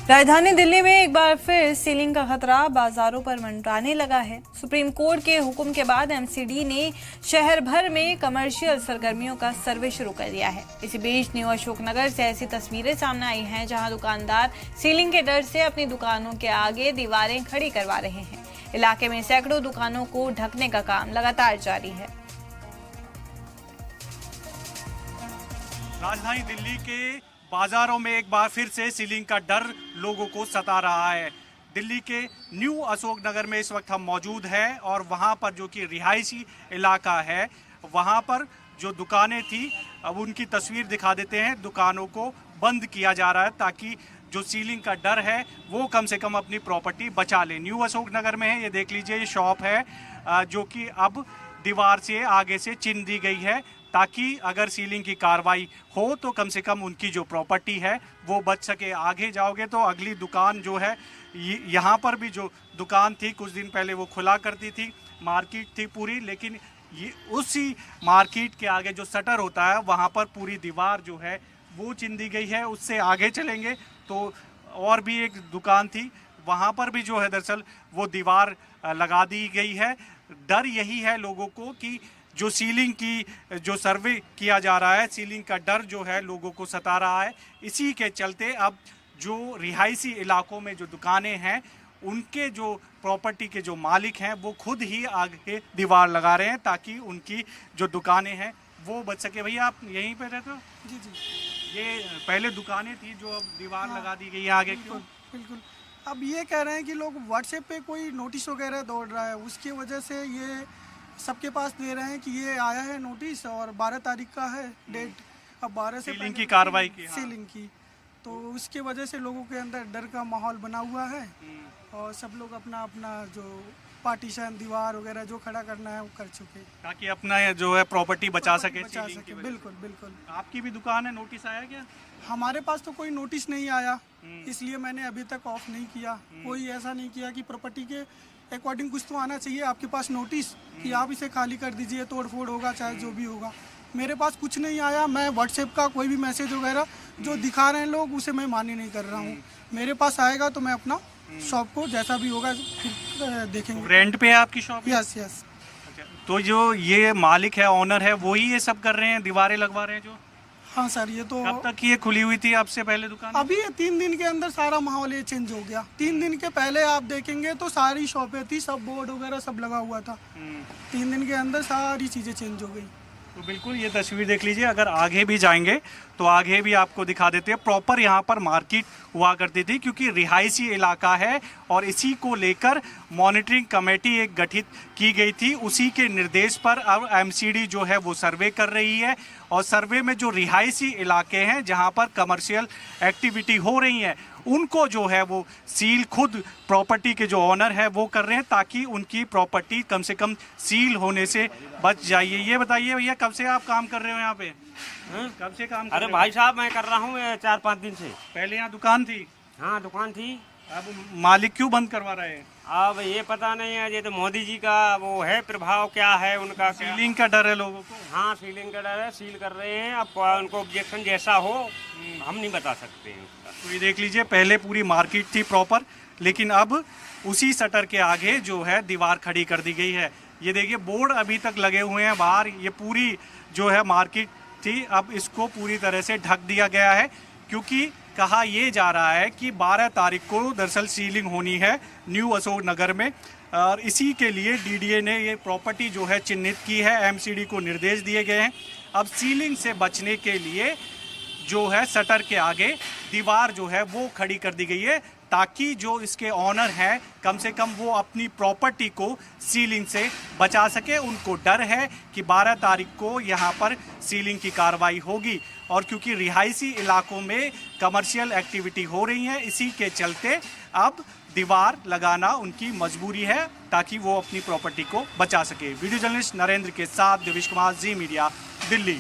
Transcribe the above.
राजधानी दिल्ली में एक बार फिर सीलिंग का खतरा बाजारों पर मंडराने लगा है। सुप्रीम कोर्ट के हुक्म के बाद एमसीडी ने शहर भर में कमर्शियल सरगर्मियों का सर्वे शुरू कर दिया है। इसी बीच न्यू अशोकनगर से ऐसी तस्वीरें सामने आई हैं जहां दुकानदार सीलिंग के डर से अपनी दुकानों के आगे दीवारें खड़ी करवा रहे हैं। इलाके में सैकड़ों दुकानों को ढकने का काम लगातार जारी है। राजधानी दिल्ली के बाजारों में एक बार फिर से सीलिंग का डर लोगों को सता रहा है। दिल्ली के न्यू अशोकनगर में इस वक्त हम मौजूद हैं और वहां पर जो कि रिहायशी इलाका है, वहां पर जो दुकानें थी अब उनकी तस्वीर दिखा देते हैं। दुकानों को बंद किया जा रहा है ताकि जो सीलिंग का डर है वो कम से कम अपनी प्रॉपर्टी बचा ले। न्यू अशोकनगर में है, ये देख लीजिए, ये शॉप है जो कि अब दीवार से आगे से चिन्ह दी गई है ताकि अगर सीलिंग की कार्रवाई हो तो कम से कम उनकी जो प्रॉपर्टी है वो बच सके। आगे जाओगे तो अगली दुकान जो है, यहाँ पर भी जो दुकान थी कुछ दिन पहले वो खुला करती थी, मार्केट थी पूरी, लेकिन ये उसी मार्केट के आगे जो शटर होता है वहाँ पर पूरी दीवार जो है वो चिन्ह दी गई है। उससे आगे चलेंगे तो और भी एक दुकान थी, वहाँ पर भी जो है दरअसल वो दीवार लगा दी गई है। डर यही है लोगों को कि जो सीलिंग की जो सर्वे किया जा रहा है, सीलिंग का डर जो है लोगों को सता रहा है। इसी के चलते अब जो रिहायशी इलाकों में जो दुकानें हैं उनके जो प्रॉपर्टी के जो मालिक हैं वो खुद ही आगे दीवार लगा रहे हैं ताकि उनकी जो दुकानें हैं वो बच सके। भैया आप यहीं पे रहते हो? जी जी। ये पहले दुकानें थी जो अब दीवार लगा दी गई है आगे, क्यों? बिल्कुल। अब ये कह रहे हैं कि लोग व्हाट्सएप पे कोई नोटिस वगैरह दौड़ रहा है, उसकी वजह से ये सबके पास दे रहे हैं कि ये आया है नोटिस और 12 तारीख का है डेट। अब 12 से सीलिंग की कार्रवाई की, सीलिंग की, तो उसकी वजह से लोगों के अंदर डर का माहौल बना हुआ है और सब लोग अपना अपना जो पार्टीशन दीवार वगैरह जो खड़ा करना है वो कर चुके ताकि अपना जो है प्रॉपर्टी बचा सके। बिल्कुल बिल्कुल। आपकी भी दुकान है, नोटिस आया क्या? हमारे पास तो कोई नोटिस नहीं आया, इसलिए मैंने अभी तक ऑफ नहीं किया। कोई ऐसा नहीं किया कि प्रॉपर्टी के अकॉर्डिंग कुछ तो आना चाहिए आपके पास नोटिस कि आप इसे खाली कर दीजिए, तोड़ फोड़ होगा चाहे जो भी होगा। मेरे पास कुछ नहीं आया। मैं व्हाट्सएप का कोई भी मैसेज वगैरह जो दिखा रहे हैं लोग उसे मैं मान्य नहीं कर रहा हूँ। मेरे पास आएगा तो मैं अपना शॉप को जैसा भी होगा फिर देखेंगे। रेंट पे है आपकी शॉप? Yes yes. तो जो ये मालिक है, ऑनर है, वही ये सब कर रहे हैं, दीवारें लगवा रहे हैं जो? हाँ सर। ये तो कब तक ये खुली हुई थी आपसे पहले दुकान? अभी 3 दिन के अंदर सारा माहौल ये चेंज हो गया। 3 दिन के पहले आप देखेंगे तो सारी शॉपें थी, सब बोर्ड वगैरह सब लगा हुआ था। 3 दिन के अंदर सारी चीज़ें चेंज हो गई। तो बिल्कुल ये तस्वीर देख लीजिए। अगर आगे भी जाएंगे तो आगे भी आपको दिखा देते हैं। प्रॉपर यहाँ पर मार्केट हुआ करती थी क्योंकि रिहायशी इलाका है और इसी को लेकर मॉनिटरिंग कमेटी एक गठित की गई थी। उसी के निर्देश पर अब एमसीडी जो है वो सर्वे कर रही है और सर्वे में जो रिहायशी इलाके हैं जहाँ पर कमर्शियल एक्टिविटी हो रही है उनको जो है वो सील खुद प्रॉपर्टी के जो ऑनर है वो कर रहे हैं ताकि उनकी प्रॉपर्टी कम से कम सील होने से बच जाइए। ये बताइए भैया, कब से आप काम कर रहे हो यहाँ पे? कब से काम कर रहे हो? अरे भाई साहब, मैं कर रहा हूँ 4-5 दिन से। पहले यहाँ दुकान थी? हाँ दुकान थी। अब मालिक क्यों बंद करवा रहे हैं? अब ये पता नहीं है, ये तो मोदी जी का वो है प्रभाव, क्या है उनका। सीलिंग का डर है लोगों को? हाँ सीलिंग का डर है, सील कर रहे हैं। अब उनको ऑब्जेक्शन जैसा हो हम नहीं बता सकते हैं उसका। तो ये देख लीजिए, पहले पूरी मार्केट थी प्रॉपर, लेकिन अब उसी शटर के आगे जो है दीवार खड़ी कर दी गई है। ये देखिए बोर्ड अभी तक लगे हुए हैं बाहर। ये पूरी जो है मार्केट थी, अब इसको पूरी तरह से ढक दिया गया है क्योंकि कहा यह जा रहा है कि 12 तारीख को दरअसल सीलिंग होनी है न्यू अशोकनगर में और इसी के लिए डीडीए ने ये प्रॉपर्टी जो है चिन्हित की है। एमसीडी को निर्देश दिए गए हैं। अब सीलिंग से बचने के लिए जो है शटर के आगे दीवार जो है वो खड़ी कर दी गई है ताकि जो इसके ऑनर हैं कम से कम वो अपनी प्रॉपर्टी को सीलिंग से बचा सके। उनको डर है कि 12 तारीख को यहाँ पर सीलिंग की कार्रवाई होगी और क्योंकि रिहायशी इलाकों में कमर्शियल एक्टिविटी हो रही है इसी के चलते अब दीवार लगाना उनकी मजबूरी है ताकि वो अपनी प्रॉपर्टी को बचा सके। वीडियो जर्नलिस्ट नरेंद्र के साथ दिवेश कुमार, जी मीडिया, दिल्ली।